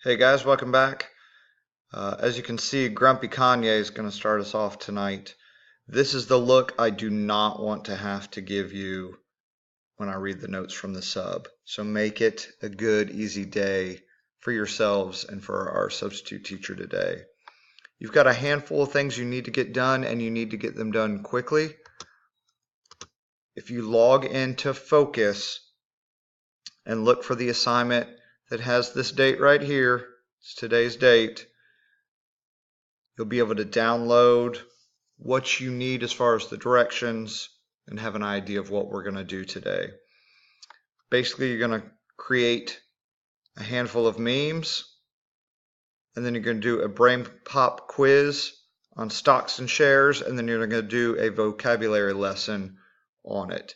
Hey guys, welcome back. As you can see, Grumpy Kanye is going to start us off tonight. This is the look I do not want to have to give you when I read the notes from the sub. So make it a good, easy day for yourselves and for our substitute teacher today. You've got a handful of things you need to get done, and you need to get them done quickly. If you log into Focus and look for the assignment that has this date right here, it's today's date, you'll be able to download what you need as far as the directions and have an idea of what we're going to do today. Basically, you're going to create a handful of memes, and then you're going to do a BrainPOP quiz on stocks and shares, and then you're going to do a vocabulary lesson on it.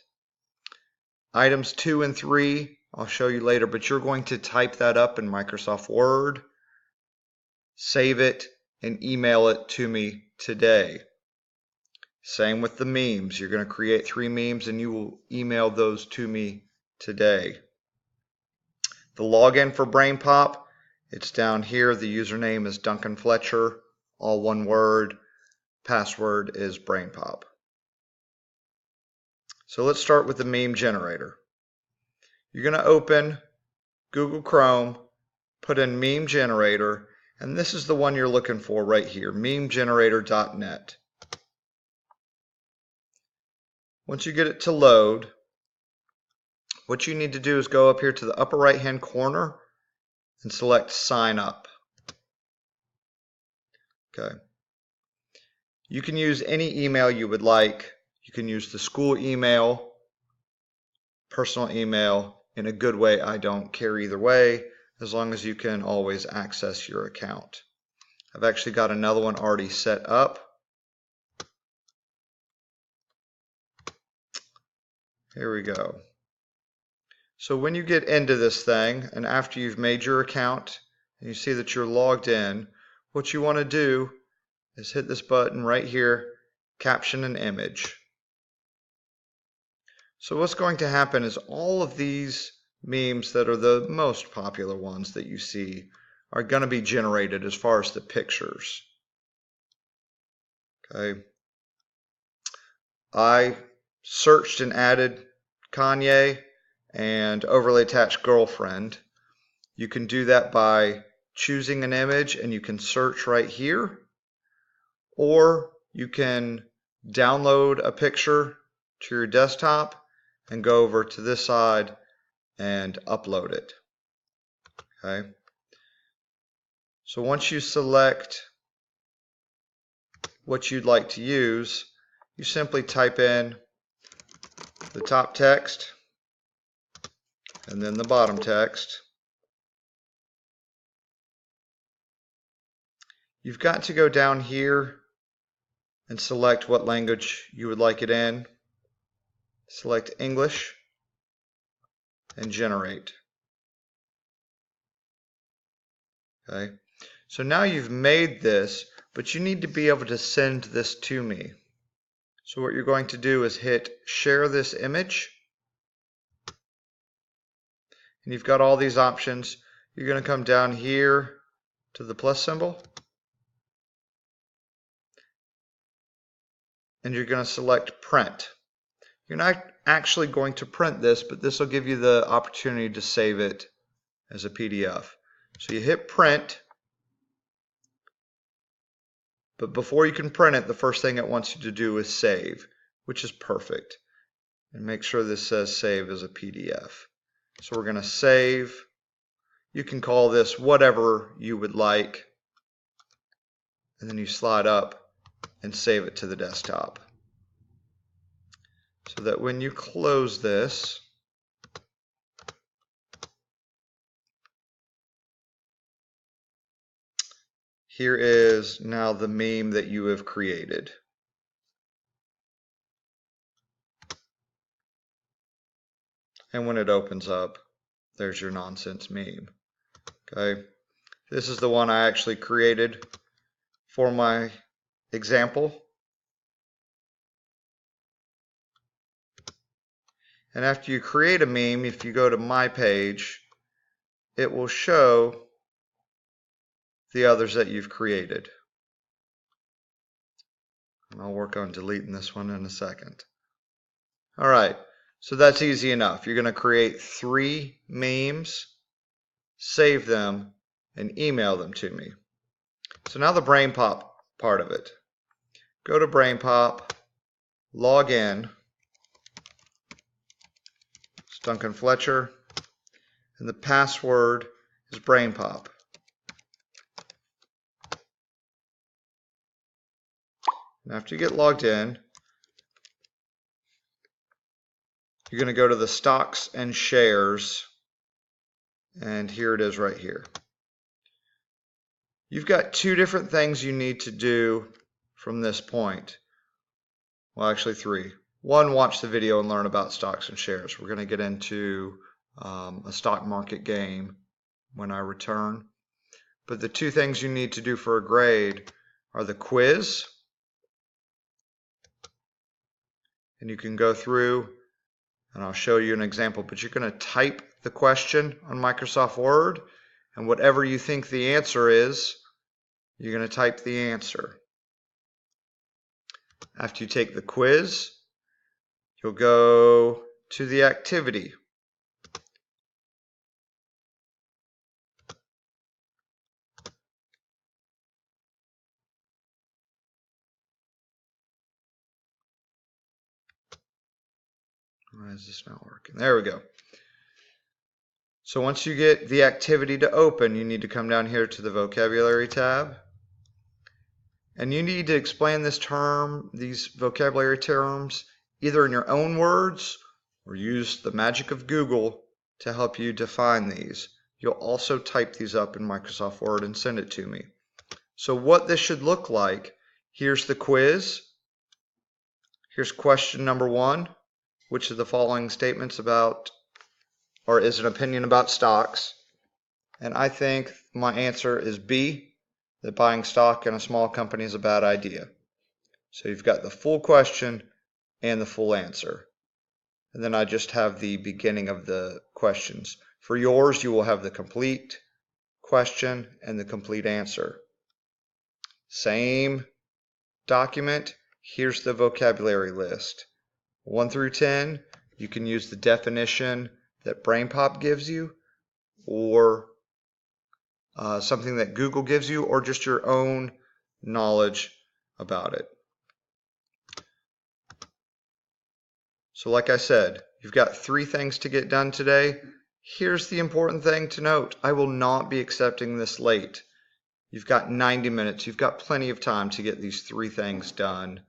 Items 2 and 3 I'll show you later, but you're going to type that up in Microsoft Word, save it, and email it to me today. Same with the memes. You're going to create 3 memes and you will email those to me today. The login for BrainPOP, it's down here. The username is Duncan Fletcher, all one word. Password is BrainPOP. So let's start with the meme generator. You're going to open Google Chrome, put in meme generator, and this is the one you're looking for right here, memegenerator.net. Once you get it to load, what you need to do is go up here to the upper right hand corner and select sign up. Okay. You can use any email you would like. You can use the school email, personal email. In a good way, I don't care either way, as long as you can always access your account. I've actually got another one already set up. Here we go. So when you get into this thing, and after you've made your account, and you see that you're logged in, what you want to do is hit this button right here, caption an image. So what's going to happen is all of these memes that are the most popular ones that you see are going to be generated as far as the pictures. Okay. I searched and added Kanye and overlay attached girlfriend. You can do that by choosing an image and you can search right here, or you can download a picture to your desktop and go over to this side and upload it. Okay. So once you select what you'd like to use, you simply type in the top text and then the bottom text. You've got to go down here and select what language you would like it in. Select English and generate. Okay. So now you've made this, but you need to be able to send this to me. So what you're going to do is hit share this image. And you've got all these options. You're going to come down here to the plus symbol. And you're going to select print. You're not actually going to print this, but this will give you the opportunity to save it as a PDF. So you hit print, but before you can print it, the first thing it wants you to do is save, which is perfect. And make sure this says save as a PDF. So we're going to save. You can call this whatever you would like, and then you slide up and save it to the desktop. So that when you close this, here is now the meme that you have created. And when it opens up, there's your nonsense meme. Okay, this is the one I actually created for my example. And after you create a meme, if you go to my page, it will show the others that you've created. And I'll work on deleting this one in a second. All right, so that's easy enough. You're going to create 3 memes, save them, and email them to me. So now the BrainPOP part of it. Go to BrainPOP, log in. It's Duncan Fletcher, and the password is BrainPOP. And after you get logged in, you're going to go to the stocks and shares, and here it is right here. You've got 2 different things you need to do from this point. Well, actually 3. 1, watch the video and learn about stocks and shares. We're going to get into a stock market game when I return. But the 2 things you need to do for a grade are the quiz, and you can go through and I'll show you an example, but you're going to type the question on Microsoft Word, and whatever you think the answer is, you're going to type the answer. After you take the quiz, you'll go to the activity. Why is this not working? There we go. So once you get the activity to open, you need to come down here to the vocabulary tab. And you need to explain this term, these vocabulary terms, either in your own words or use the magic of Google to help you define these. You'll also type these up in Microsoft Word and send it to me. So what this should look like, here's the quiz. Here's question number 1. Which of the following statements about, or is an opinion about stocks? And I think my answer is B, that buying stock in a small company is a bad idea. So you've got the full question and the full answer. And then I just have the beginning of the questions. For yours, you will have the complete question and the complete answer. Same document, here's the vocabulary list. 1 through 10, you can use the definition that BrainPOP gives you, or something that Google gives you, or just your own knowledge about it. So like I said, you've got 3 things to get done today. Here's the important thing to note. I will not be accepting this late. You've got 90 minutes. You've got plenty of time to get these 3 things done.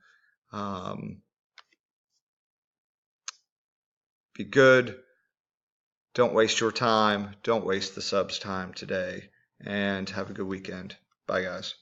Be good. Don't waste your time. Don't waste the subs time today. And have a good weekend. Bye, guys.